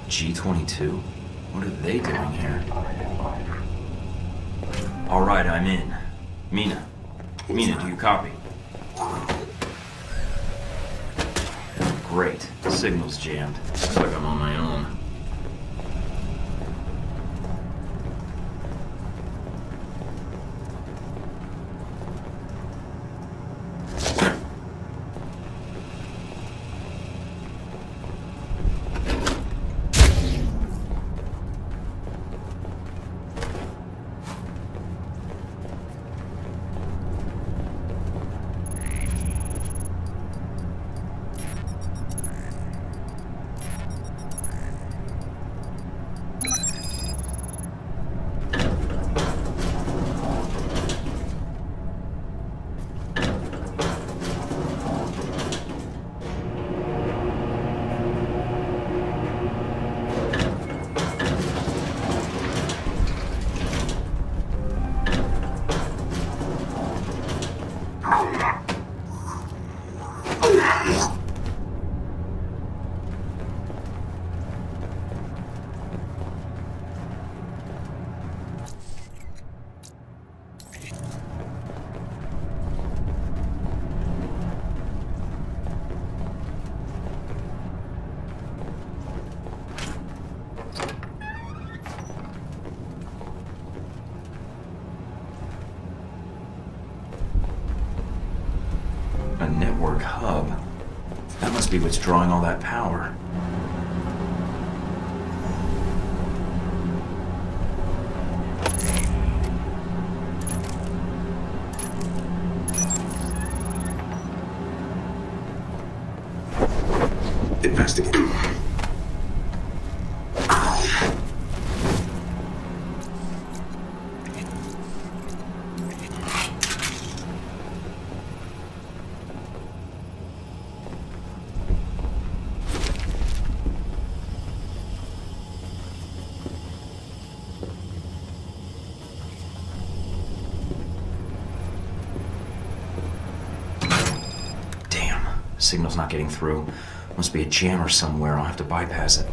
G-22? What are they doing here? All right, I'm in. Mina. Mina, do you copy? Great. The signal's jammed. Looks like I'm on my own. A network hub. That must be what's drawing all that power. Investigate. Damn. Signal's not getting through. Must be a jammer somewhere. I'll have to bypass it.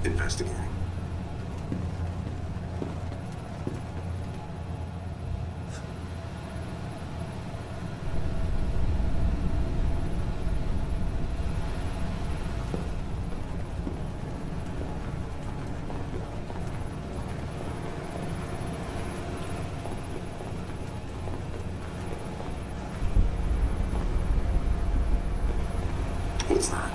Investigating. What's that?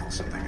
Something.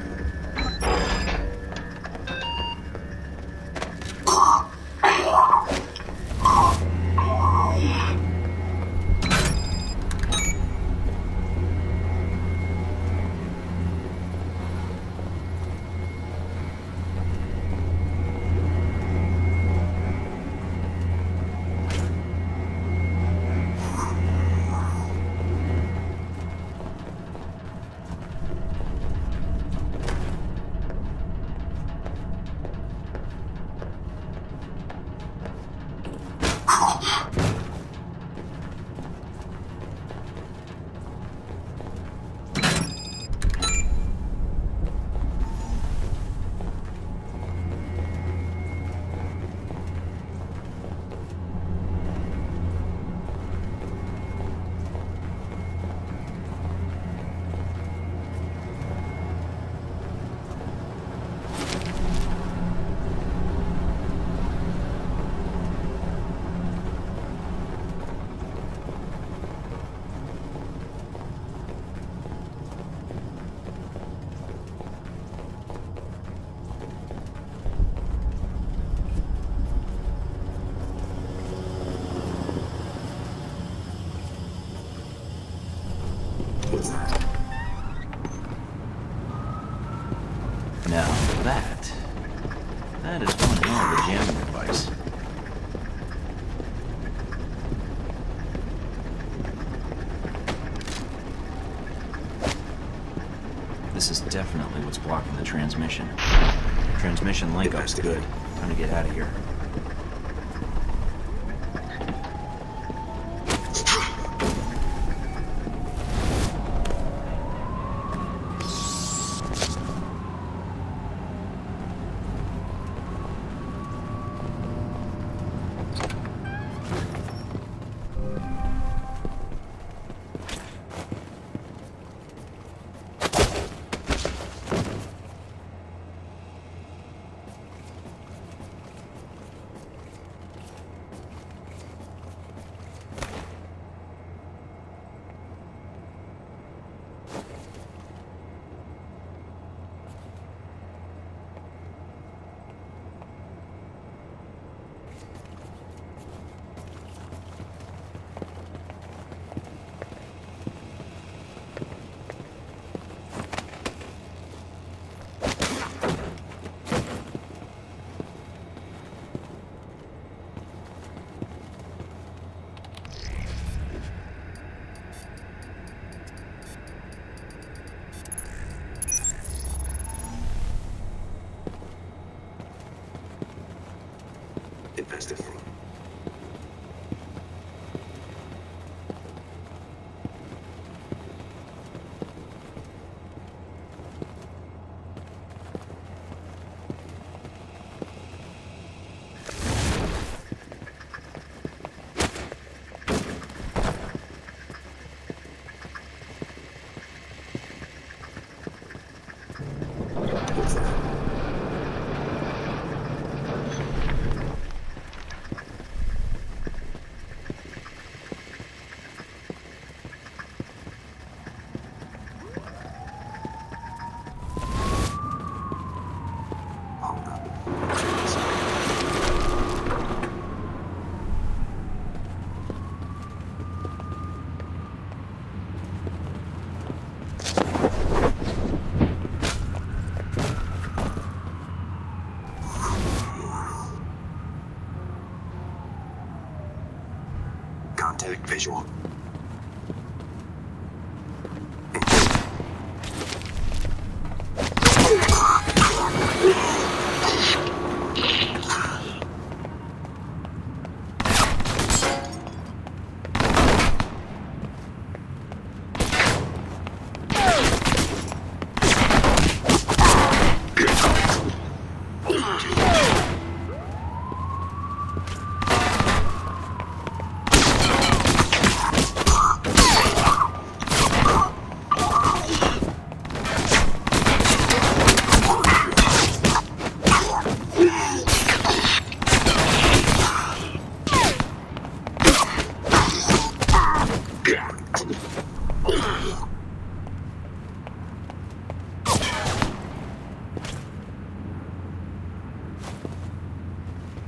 One hell of a jamming device. This is definitely what's blocking the transmission. Transmission link-up's good. Time to get out of here. Investigate. What's that? Hold up. Contact visual.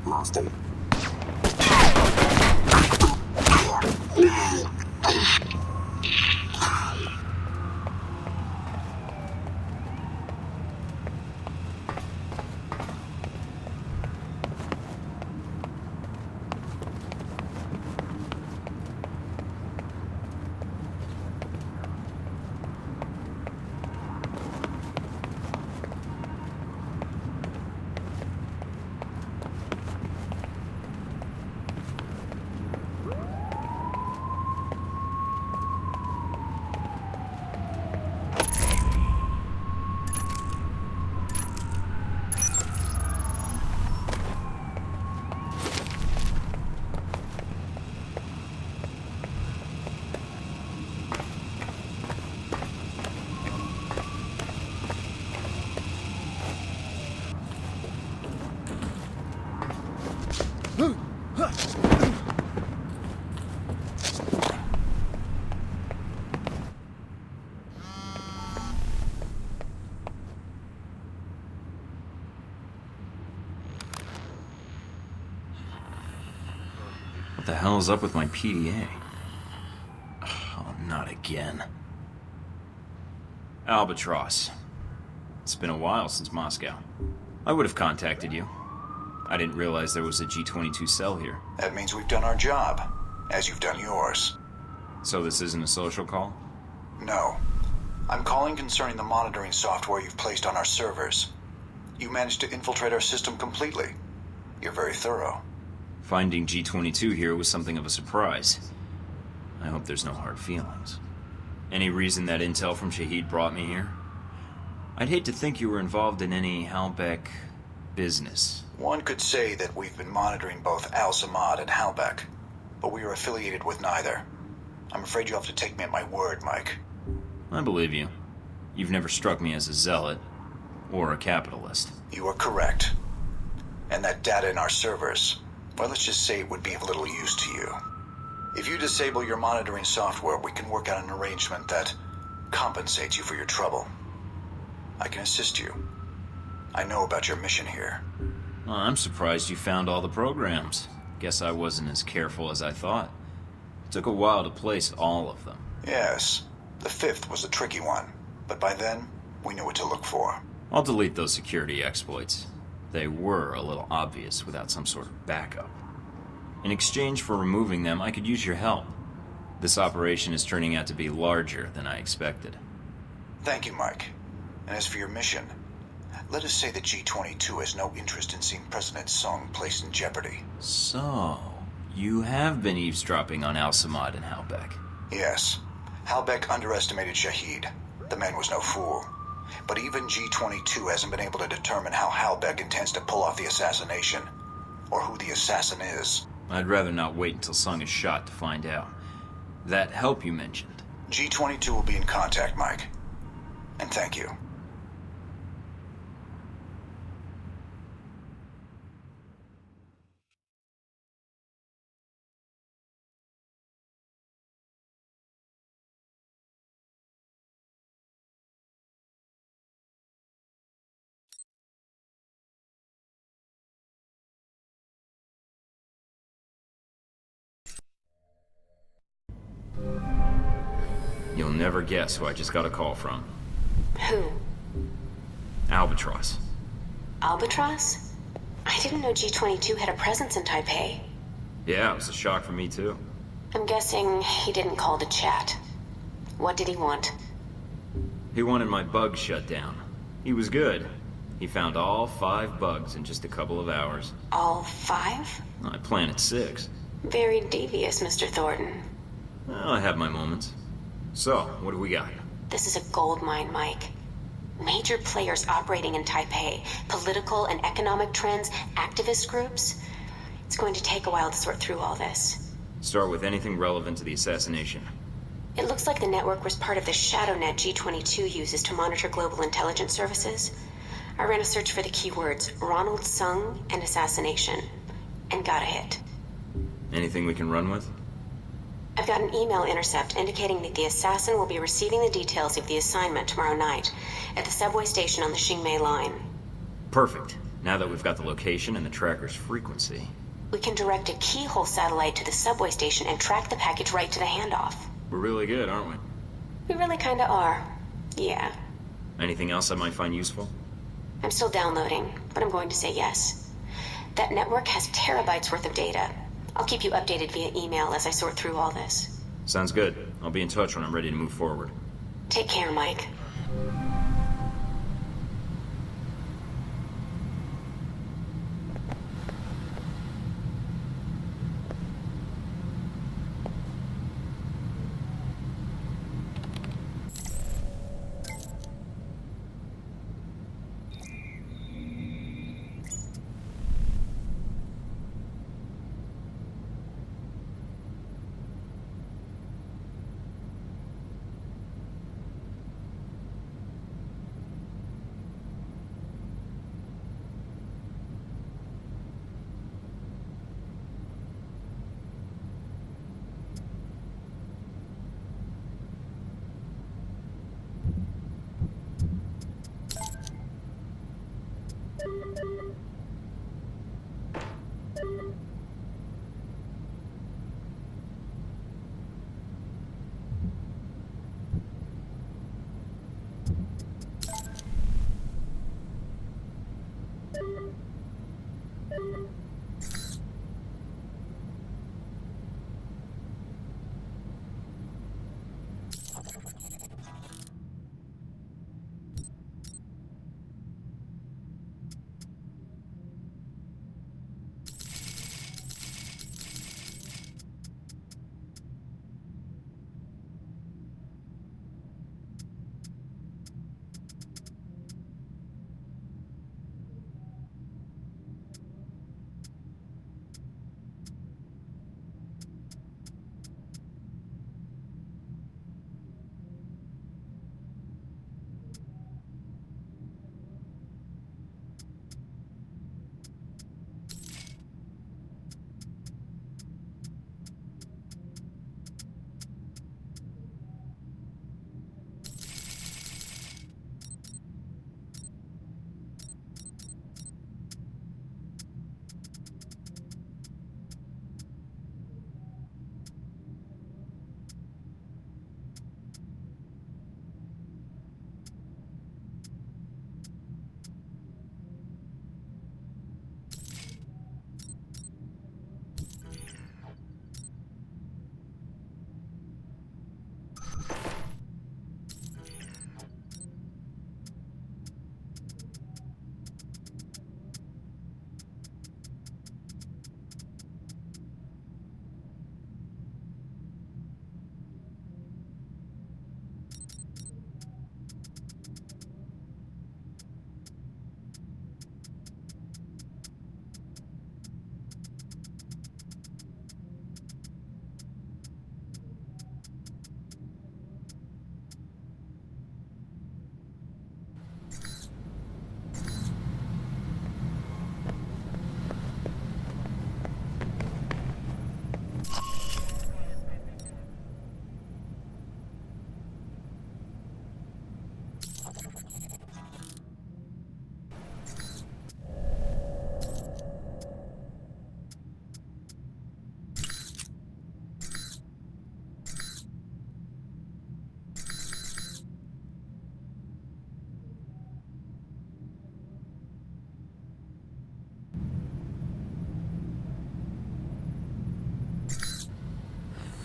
Lost him. What the hell is up with my PDA? Oh, not again. Albatross. It's been a while since Moscow. I would have contacted you. I didn't realize there was a G-22 cell here. That means we've done our job, as you've done yours. So this isn't a social call? No. I'm calling concerning the monitoring software you've placed on our servers. You managed to infiltrate our system completely. You're very thorough. Finding G-22 here was something of a surprise. I hope there's no hard feelings. Any reason that intel from Shaheed brought me here? I'd hate to think you were involved in any Halbech business. One could say that we've been monitoring both Al-Samad and Halbech, but we are affiliated with neither. I'm afraid you have to take me at my word, Mike. I believe you. You've never struck me as a zealot or a capitalist. You are correct. And that data in our servers, well, let's just say it would be of little use to you. If you disable your monitoring software, we can work out an arrangement that compensates you for your trouble. I can assist you. I know about your mission here. Well, I'm surprised you found all the programs. Guess I wasn't as careful as I thought. It took a while to place all of them. Yes, the fifth was a tricky one, but by then, we knew what to look for. I'll delete those security exploits. They were a little obvious without some sort of backup. In exchange for removing them, I could use your help. This operation is turning out to be larger than I expected. Thank you, Mike. And as for your mission, let us say that G-22 has no interest in seeing President Sung placed in jeopardy. So, you have been eavesdropping on Al-Samad and Halbech. Yes. Halbech underestimated Shaheed. The man was no fool. But even G-22 hasn't been able to determine how Halbech intends to pull off the assassination, or who the assassin is. I'd rather not wait until Sung is shot to find out. That help you mentioned. G-22 will be in contact, Mike. And thank you. You'll never guess who I just got a call from. Who? Albatross. Albatross? I didn't know G-22 had a presence in Taipei. Yeah, it was a shock for me too. I'm guessing he didn't call to chat. What did he want? He wanted my bugs shut down. He was good. He found all 5 bugs in just a couple of hours. All 5? I planted 6. Very devious, Mr. Thornton. Well, I have my moments. So, what do we got? This is a gold mine, Mike. Major players operating in Taipei, political and economic trends, activist groups. It's going to take a while to sort through all this. Start with anything relevant to the assassination. It looks like the network was part of the ShadowNet G-22 uses to monitor global intelligence services. I ran a search for the keywords Ronald Sung and assassination, and got a hit. Anything we can run with? I've got an email intercept indicating that the assassin will be receiving the details of the assignment tomorrow night at the subway station on the Xingmei line. Perfect. Now that we've got the location and the tracker's frequency. We can direct a keyhole satellite to the subway station and track the package right to the handoff. We're really good, aren't we? We really kinda are. Yeah. Anything else I might find useful? I'm still downloading, but I'm going to say yes. That network has terabytes worth of data. I'll keep you updated via email as I sort through all this. Sounds good. I'll be in touch when I'm ready to move forward. Take care, Mike.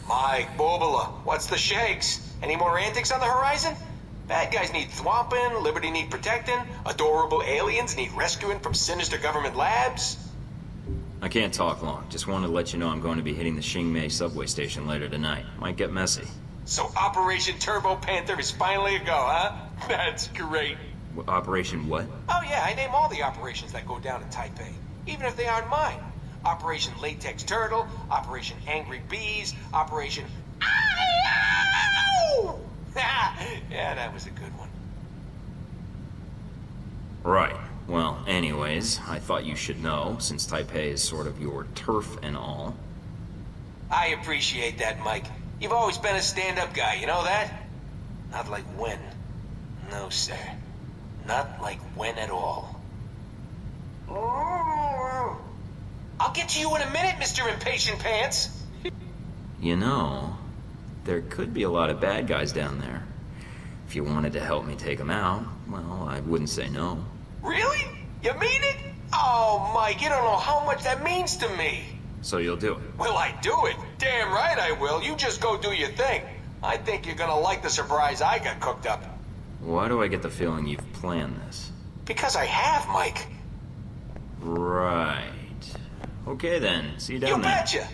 Mike, Bobula, what's the shakes? Any more antics on the horizon? Bad guys need thwomping, Liberty need protecting, adorable aliens need rescuing from sinister government labs. I can't talk long. Just wanted to let you know I'm going to be hitting the Xingmei subway station later tonight. Might get messy. So Operation Turbo Panther is finally a go, huh? That's great. Operation what? Oh yeah, I name all the operations that go down in Taipei, even if they aren't mine. Operation Latex Turtle, Operation Angry Bees, Operation... Ow! Yeah, that was a good one. Right. Well, anyways, I thought you should know, since Taipei is sort of your turf and all. I appreciate that, Mike. You've always been a stand-up guy, you know that? Not like when. No, sir. Not like when at all. I'll get to you in a minute, Mr. Impatient Pants. You know, there could be a lot of bad guys down there. If you wanted to help me take them out, well, I wouldn't say no. Really? You mean it? Oh, Mike, you don't know how much that means to me. So you'll do it? Will I do it? Damn right I will. You just go do your thing. I think you're gonna like the surprise I got cooked up. Why do I get the feeling you've planned this? Because I have, Mike. Right. Okay then, see you down You there. betcha.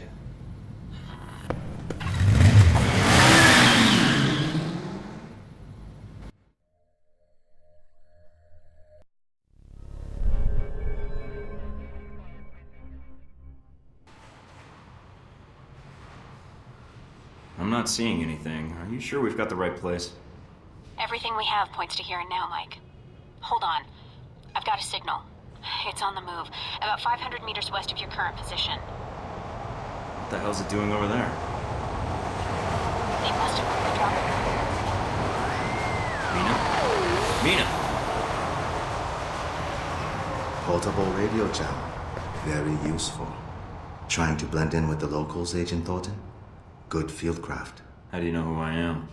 I'm not seeing anything. Are you sure we've got the right place? Everything we have points to here and now, Mike. Hold on. I've got a signal. It's on the move, about 500 meters west of your current position. What the hell's it doing over there? They must have moved the dropper. Mina? Mina! Portable radio channel. Very useful. Trying to blend in with the locals, Agent Thornton? Good fieldcraft. How do you know who I am?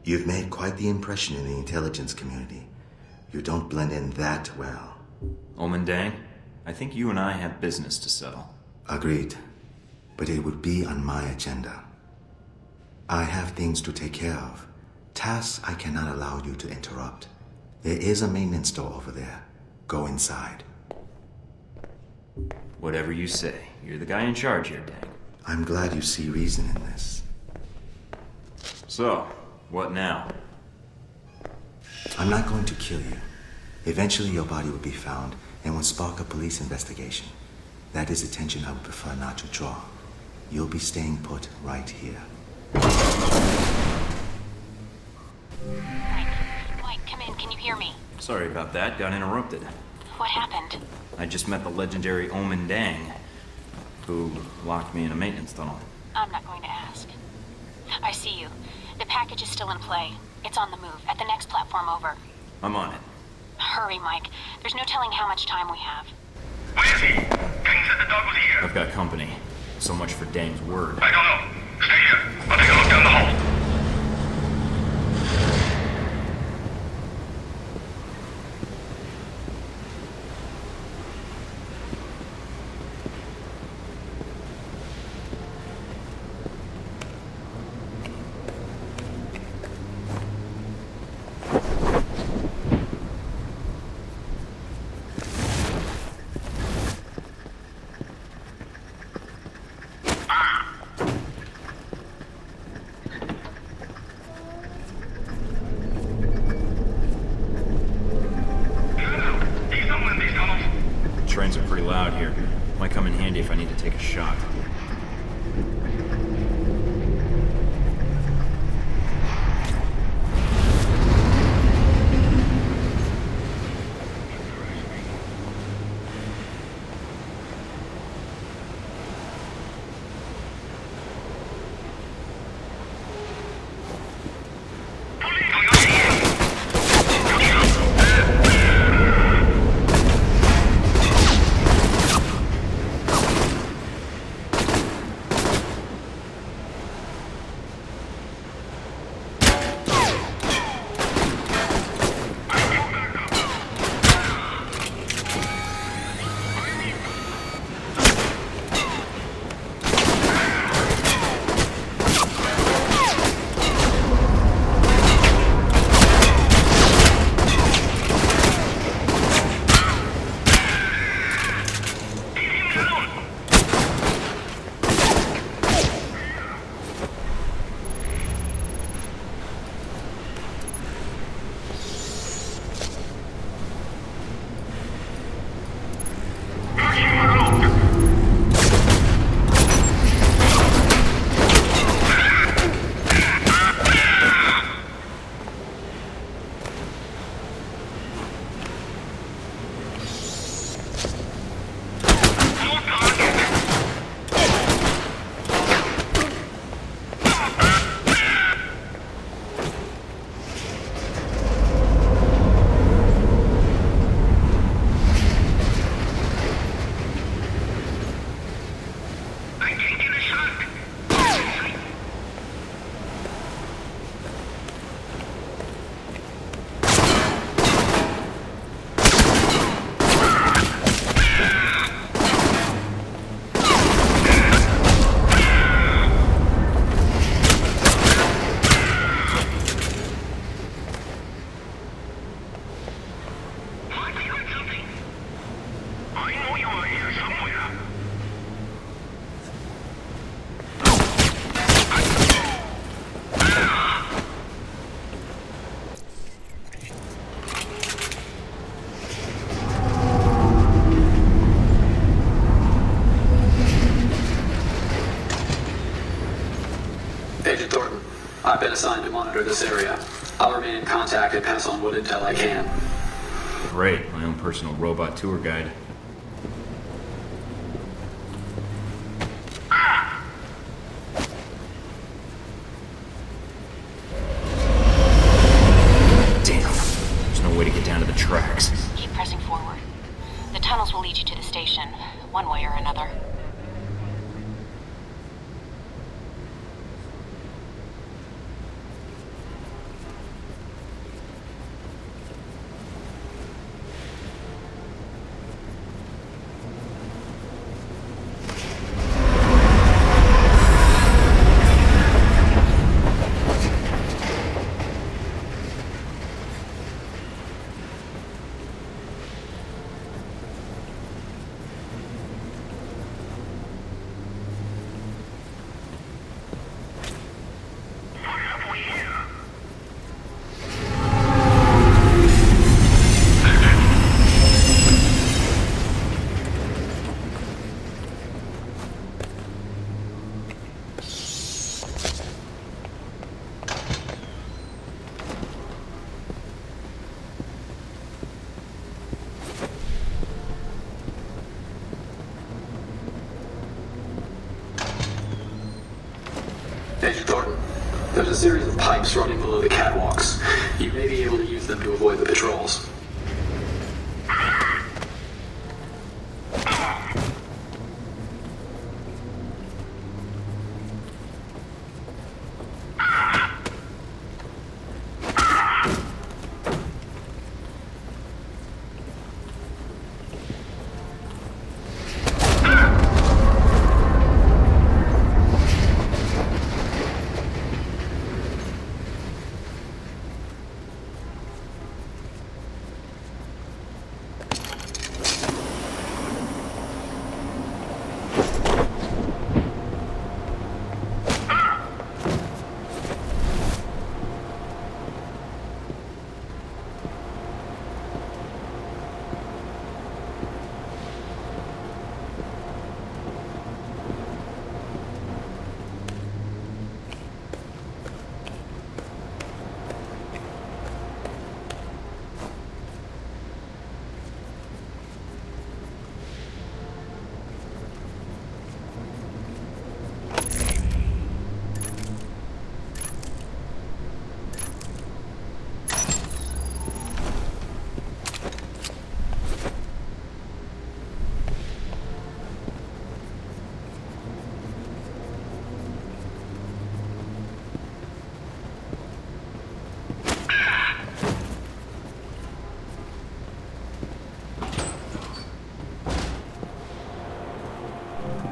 You've made quite the impression in the intelligence community. You don't blend in that well. Omen Dang? I think you and I have business to settle. Agreed. But it would be on my agenda. I have things to take care of. Tasks I cannot allow you to interrupt. There is a maintenance store over there. Go inside. Whatever you say. You're the guy in charge here, Dang. I'm glad you see reason in this. So, what now? I'm not going to kill you. Eventually your body will be found and will spark a police investigation. That is attention I would prefer not to draw. You'll be staying put right here. Mike, come in. Can you hear me? Sorry about that, got interrupted. What happened? I just met the legendary Omen Dang, who locked me in a maintenance tunnel. I'm not going to ask. I see you. The package is still in play. It's on the move, at the next platform over. I'm on it. Hurry, Mike. There's no telling how much time we have. Where is he? Dang said the dog was here. I've got company. So much for Dang's word. I don't know. Stay here. I'll take a look down the hall. Trains are pretty loud here. Might come in handy if I need to take a shot. I've been assigned to monitor this area. I'll remain in contact and pass on what intel I can. Great, my own personal robot tour guide. Damn, there's no way to get down to the tracks. Keep pressing forward. The tunnels will lead you to the station, one way or another. Agent Thornton, there's a series of pipes running below the catwalks. You may be able to use them to avoid the patrols.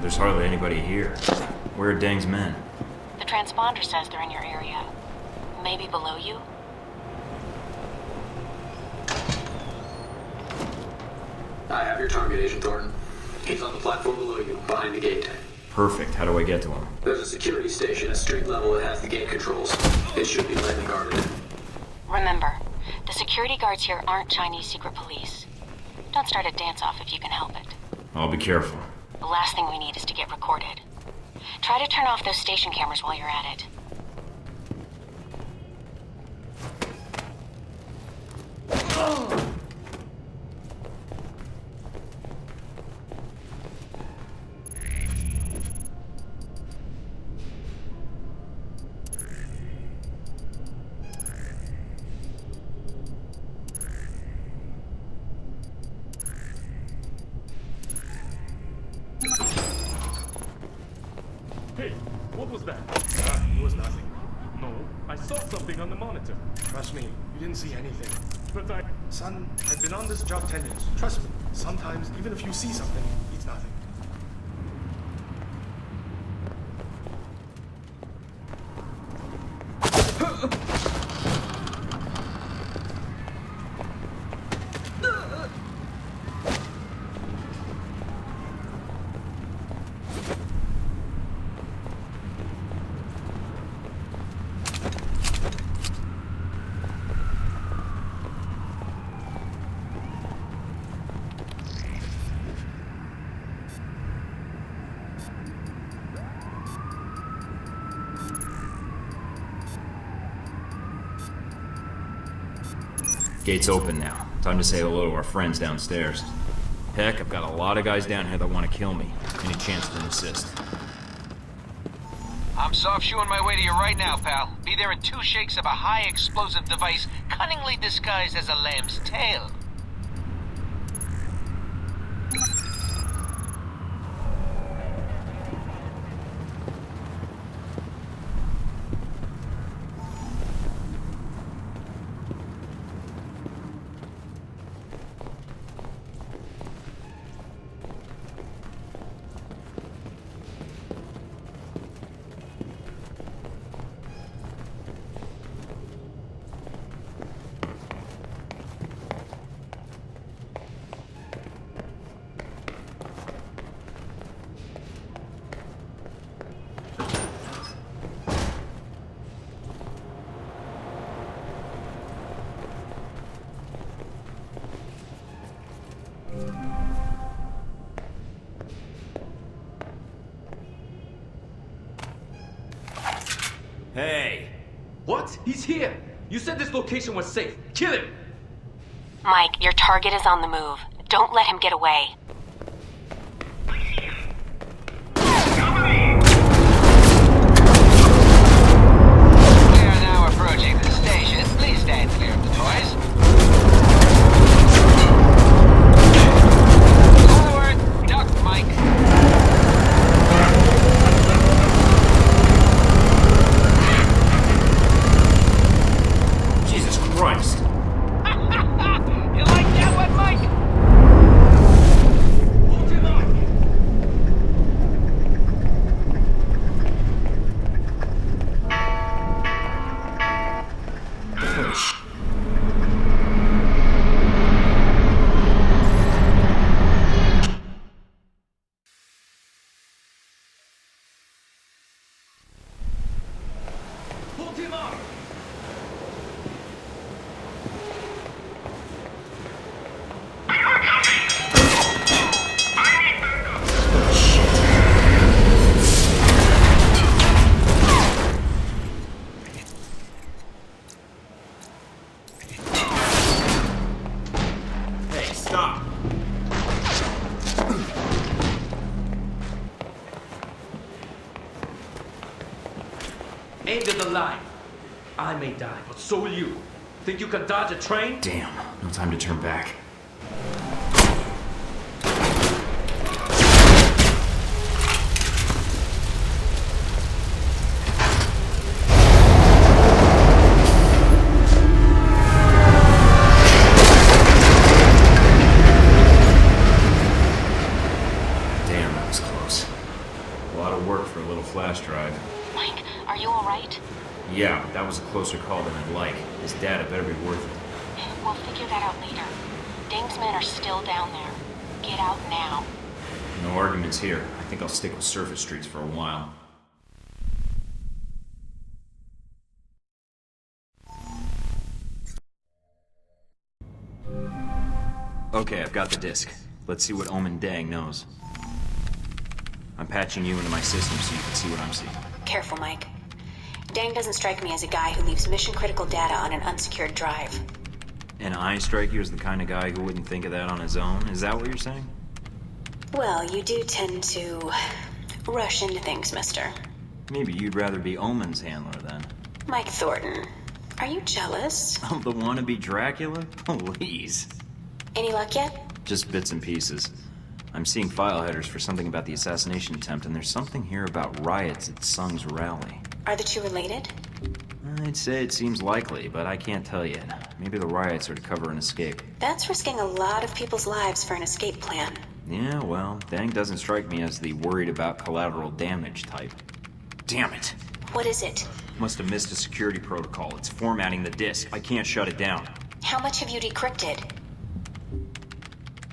There's hardly anybody here. Where are Deng's men? The transponder says they're in your area. Maybe below you? I have your target, Agent Thornton. He's on the platform below you, behind the gate. Perfect. How do I get to him? There's a security station at street level that has the gate controls. It should be lightly guarded. Remember, the security guards here aren't Chinese secret police. Don't start a dance-off if you can help it. I'll be careful. The last thing we need is to get recorded. Try to turn off those station cameras while you're at it. Hey, what was that? It was nothing. No, I saw something on the monitor. Trust me, you didn't see anything. But Son, I've been on this job 10 years. Trust me, sometimes even if you see something, it's nothing. Gate's open now. Time to say hello to our friends downstairs. Heck, I've got a lot of guys down here that want to kill me. Any chance to assist? I'm soft shoeing my way to you right now, pal. Be there in 2 shakes of a high explosive device cunningly disguised as a lamb's tail. Hey! What? He's here! You said this location was safe. Kill him! Mike, your target is on the move. Don't let him get away. We are now approaching the station. Please stand clear of the noise. Forward! Duck, Mike. Jesus Christ! You like that one, Mike? Hold him up! Hold him up! I heard something! I need backup! Hey, stop! End of the line. I may die, but so will you. Think you can dodge a train? Damn, no time to turn back. Damn, that was close. A lot of work for a little flash drive. Mike, are you alright? Yeah, but that was a closer call than I'd like. This data better be worth it. We'll figure that out later. Dang's men are still down there. Get out now. No arguments here. I think I'll stick with surface streets for a while. Okay, I've got the disc. Let's see what Omen Dang knows. I'm patching you into my system so you can see what I'm seeing. Careful, Mike. Dang doesn't strike me as a guy who leaves mission-critical data on an unsecured drive. And I strike you as the kind of guy who wouldn't think of that on his own? Is that what you're saying? Well, you do tend to rush into things, mister. Maybe you'd rather be Omen's handler then. Mike Thornton, are you jealous? Of the wannabe Dracula? Please. Any luck yet? Just bits and pieces. I'm seeing file headers for something about the assassination attempt, and there's something here about riots at Sung's rally. Are the two related? I'd say it seems likely, but I can't tell yet. Maybe the riots are to cover an escape. That's risking a lot of people's lives for an escape plan. Yeah, well, Dang doesn't strike me as the worried about collateral damage type. Damn it! What is it? Must have missed a security protocol. It's formatting the disk. I can't shut it down. How much have you decrypted?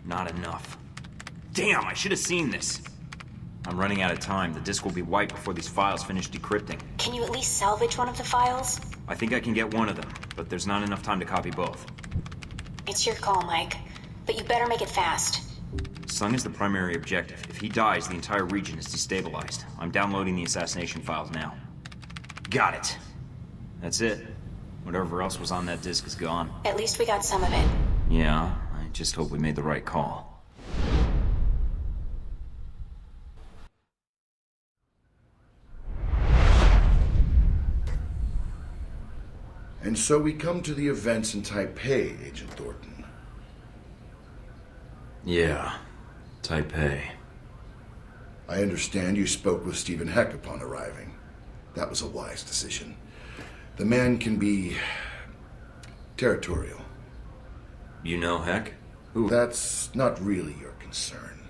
Not enough. Damn, I should have seen this. I'm running out of time. The disk will be wiped before these files finish decrypting. Can you at least salvage one of the files? I think I can get one of them, but there's not enough time to copy both. It's your call, Mike. But you better make it fast. Sung is the primary objective. If he dies, the entire region is destabilized. I'm downloading the assassination files now. Got it. That's it. Whatever else was on that disc is gone. At least we got some of it. Yeah, I just hope we made the right call. And so we come to the events in Taipei, Agent Thornton. Yeah, Taipei. I understand you spoke with Stephen Heck upon arriving. That was a wise decision. The man can be territorial. You know Heck? Who? That's not really your concern.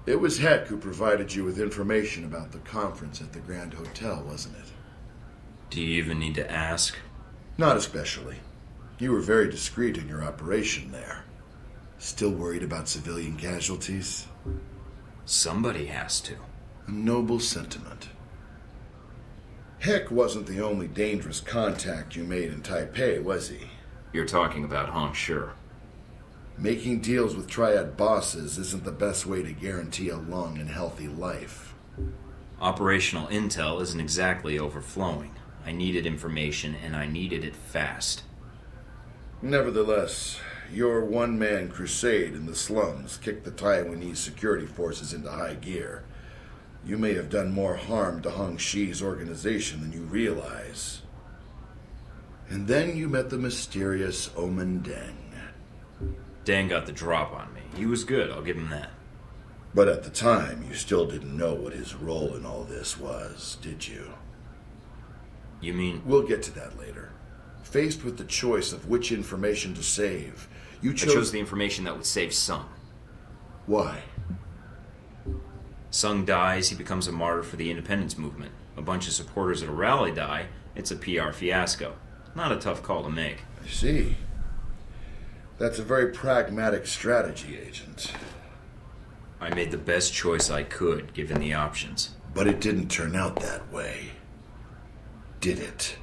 It was Heck who provided you with information about the conference at the Grand Hotel, wasn't it? Do you even need to ask? Not especially. You were very discreet in your operation there. Still worried about civilian casualties? Somebody has to. A noble sentiment. Heck wasn't the only dangerous contact you made in Taipei, was he? You're talking about Hong Shi. Making deals with Triad bosses isn't the best way to guarantee a long and healthy life. Operational intel isn't exactly overflowing. I needed information, and I needed it fast. Nevertheless, your one-man crusade in the slums kicked the Taiwanese security forces into high gear. You may have done more harm to Hong Shi's organization than you realize. And then you met the mysterious Omen Deng. Dan got the drop on me. He was good, I'll give him that. But at the time, you still didn't know what his role in all this was, did you? You mean... We'll get to that later. Faced with the choice of which information to save, you I chose... chose the information that would save Sung. Why? Sung dies, he becomes a martyr for the independence movement. A bunch of supporters at a rally die, it's a PR fiasco. Not a tough call to make. I see. That's a very pragmatic strategy, Agent. I made the best choice I could, given the options. But it didn't turn out that way. Did it?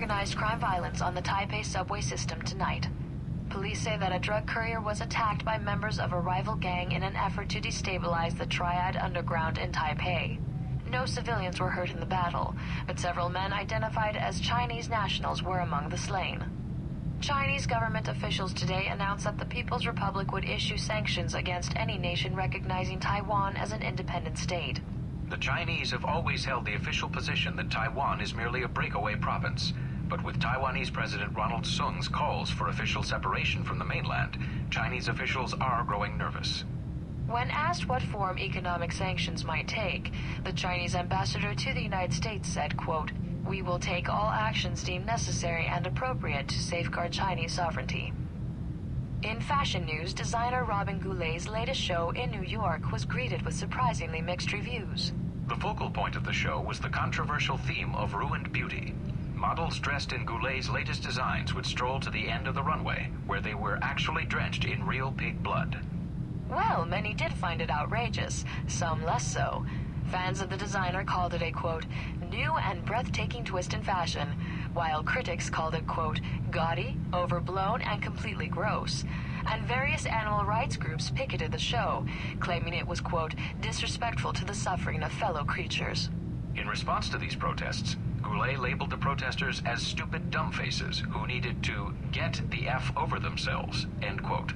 organized crime violence on the Taipei subway system tonight. Police say that a drug courier was attacked by members of a rival gang in an effort to destabilize the Triad Underground in Taipei. No civilians were hurt in the battle, but several men identified as Chinese nationals were among the slain. Chinese government officials today announced that the People's Republic would issue sanctions against any nation recognizing Taiwan as an independent state. The Chinese have always held the official position that Taiwan is merely a breakaway province. But with Taiwanese President Ronald Sung's calls for official separation from the mainland, Chinese officials are growing nervous. When asked what form economic sanctions might take, the Chinese ambassador to the United States said, quote, "We will take all actions deemed necessary and appropriate to safeguard Chinese sovereignty." In fashion news, designer Robin Goulet's latest show in New York was greeted with surprisingly mixed reviews. The focal point of the show was the controversial theme of ruined beauty. Models dressed in Goulet's latest designs would stroll to the end of the runway, where they were actually drenched in real pig blood. Well, many did find it outrageous, some less so. Fans of the designer called it a, quote, "new and breathtaking twist in fashion," while critics called it, quote, "gaudy, overblown, and completely gross." And various animal rights groups picketed the show, claiming it was, quote, "disrespectful to the suffering of fellow creatures." In response to these protests, Goulet labeled the protesters as stupid dumbfaces who needed to get the F over themselves, end quote.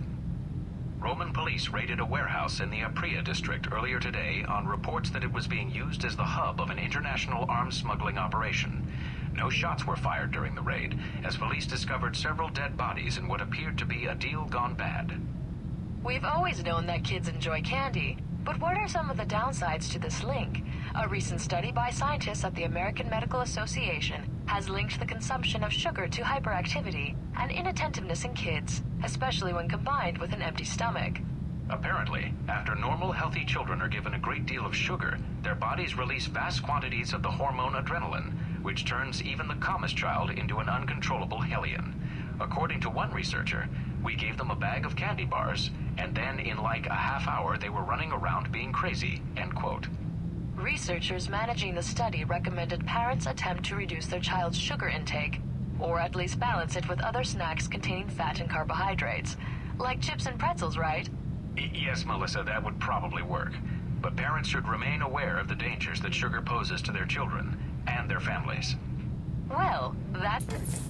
Roman police raided a warehouse in the Apria district earlier today on reports that it was being used as the hub of an international arms smuggling operation. No shots were fired during the raid, as police discovered several dead bodies in what appeared to be a deal gone bad. We've always known that kids enjoy candy, but what are some of the downsides to this link? A recent study by scientists at the American Medical Association has linked the consumption of sugar to hyperactivity and inattentiveness in kids, especially when combined with an empty stomach. Apparently, after normal, healthy children are given a great deal of sugar, their bodies release vast quantities of the hormone adrenaline, which turns even the calmest child into an uncontrollable hellion. According to one researcher, we gave them a bag of candy bars, and then in like a half hour they were running around being crazy, end quote. Researchers managing the study recommended parents attempt to reduce their child's sugar intake, or at least balance it with other snacks containing fat and carbohydrates. Like chips and pretzels, right? Yes, Melissa, that would probably work. But parents should remain aware of the dangers that sugar poses to their children and their families. Well, that's...